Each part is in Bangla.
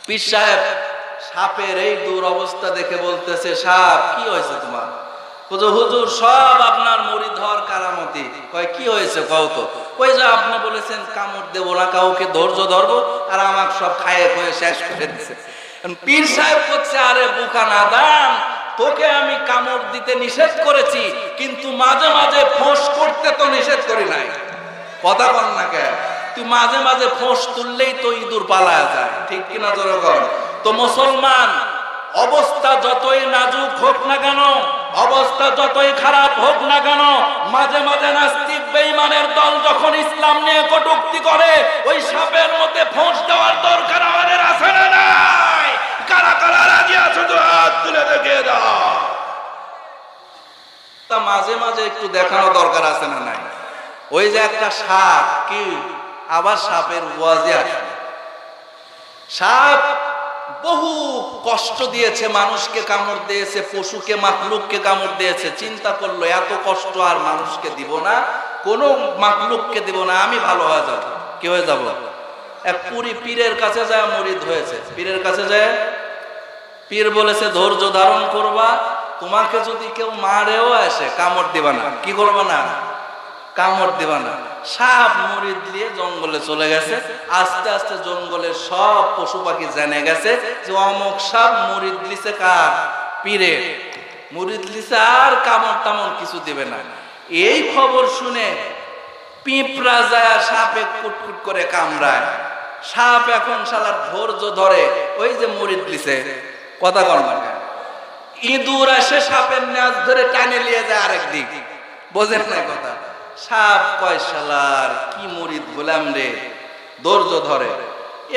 পীর সাহেব সাপের এই দুরবস্থা দেখে বলতেছে, সাপ কি হয়েছে তোমার? হুজুর সব আপনার মুরিদ হওয়ার কারামতি। কয় কি হয়েছে কও তো? ওই যে আপনি বলেছেন কামড় দেবো না কাউকে, ধৈর্য ধরবো, আর আমাকে সব খাইয়ে খুঁয়ে শেষ করে দিছে। পীর সাহেব করছে, আরে বোকা নাদান, তোকে আমি কামড় দিতে নিষেধ করেছি, কিন্তু মাঝে মাঝে ফোঁস করতে তো নিষেধ করি নাই। কথা বল না কেন? তুই মাঝে মাঝে ফোঁস তুললেই তো ইঁদুর পালায়া যায়, ঠিক কিনা জনগণ? তো মুসলমান, অবস্থা যতই নাজুক হোক না কেন, অবস্থা যতই খারাপ হোক না কেন, মাঝে মাঝে নাস্তিক বেঈমানের দল যখন ইসলাম নিয়ে কটূক্তি করে, ওই সাপের মধ্যে ফোঁস দেওয়ার দরকার আমাদের আছে না নাই? কারা কারা রাজি আছে তো হাত তুলে দেখিয়ে দাও। তা মাঝে মাঝে একটু দেখানো দরকার আছে না নাই? ওই যে একটা সাপ, কি আবার সাপের ওয়াজে আসে। সাপ বহু কষ্ট দিয়েছে, মানুষকে কামড় দিয়েছে, পশুকে মাখলুককে কামড় দিয়েছে। চিন্তা করলো এত কষ্ট আর মানুষকে দিব না, কোন মাখলুককে দিব না, আমি ভালো হয়ে যাব। কি হয়ে যাব? এক পুরি পীরের কাছে যায় মুরিদ হয়েছে। পীরের কাছে যায়, পীর বলেছে ধৈর্য ধারণ করবা, তোমাকে যদি কেউ মারেও আসে কামড় দিবা না। কি করবা না? কামড় দিবা না। সাপ মুরিদ দিয়ে জঙ্গলে চলে গেছে। আস্তে আস্তে জঙ্গলের সব পশু পাখি জেনে গেছে যে অমুক সাপ মুরিদ লিছে কার? পীরের। মুরিদ লিছে, আর কামড় টামড় কিছু দিবে না। এই খবর শুনে পিঁপড়া যায় সাপে কুটকুট করে কামড়ায়। সাপ এখন শালার ধৈর্য ধরে, ওই যে মুরিদ লিছে। কথা কর না কেন? ইঁদুর আসে সাপের ন্যাজ ধরে টানে নিয়ে যায় আরেক দিক। বোঝেন না কথা? সাপ কয় শালার কি মুরিদ বললাম রে, ধৈর্য ধরে।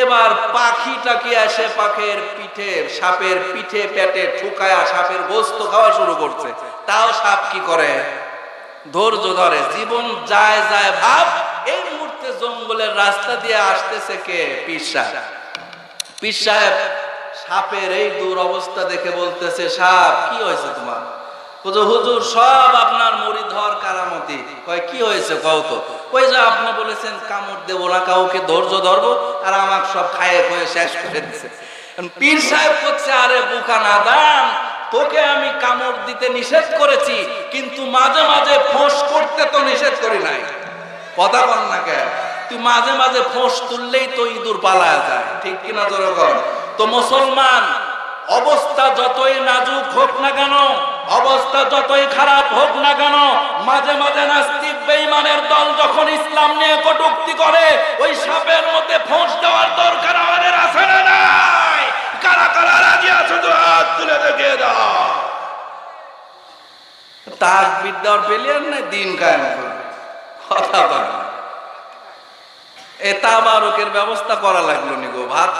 এবার পাখিটাকে আসে পাখির পিঠে, সাপের পিঠে পেটে ঠুকায়া সাপের গোস্ত খাওয়া শুরু করছে। তাও সাপ কি করে? ধৈর্য ধরে। জীবন যায় যায় ভাব। এই মুহূর্তে জঙ্গলের রাস্তা দিয়ে আসতেছে কে? পীর সাহেব। পীর সাহেব সাপের এই দুরবস্থা দেখে বলতেছে, সাপ কি হয়েছে তোমার? হুজুর সব আপনার মুরিদ হওয়ার কারামতি। কয় কি হয়েছে কও তো? ওই যে আপনি বলেছেন কামড় দেবো না কাউকে, ধৈর্য ধরবো, আর আমাকে সব খাইয়ে খুঁয়ে শেষ করে দিছে। পীর সাহেব করছে, আরে বোকা নাদান, তোকে আমি কামড় দিতে নিষেধ করেছি, কিন্তু মাঝে মাঝে ফোঁস করতে তো নিষেধ করি নাই। কথা বল না কেন? তুই মাঝে মাঝে ফোঁস তুললেই তো ইঁদুর পালায়া যায়, ঠিক কিনা জনগণ? তো মুসলমান, অবস্থা যতই নাজুক হোক না কেন, অবস্থা যতই খারাপ হোক না কেন, মাঝে মাঝে নাস্তিক বেঈমানের দল যখন ইসলাম নিয়ে কটূক্তি করে, ওই সাপের মধ্যে ফোঁস দেওয়ার দরকার আমাদের আছে না নাই? কারা কারা রাজি আছে তো হাত তুলে দেখিয়ে দাও। তাকবীর দেওয়ার পেলিয়ার নাই, দিন কায়েম করবে। কথা বল। এ তাবারুকের ব্যবস্থা করা লাগলো নি গো, ভাত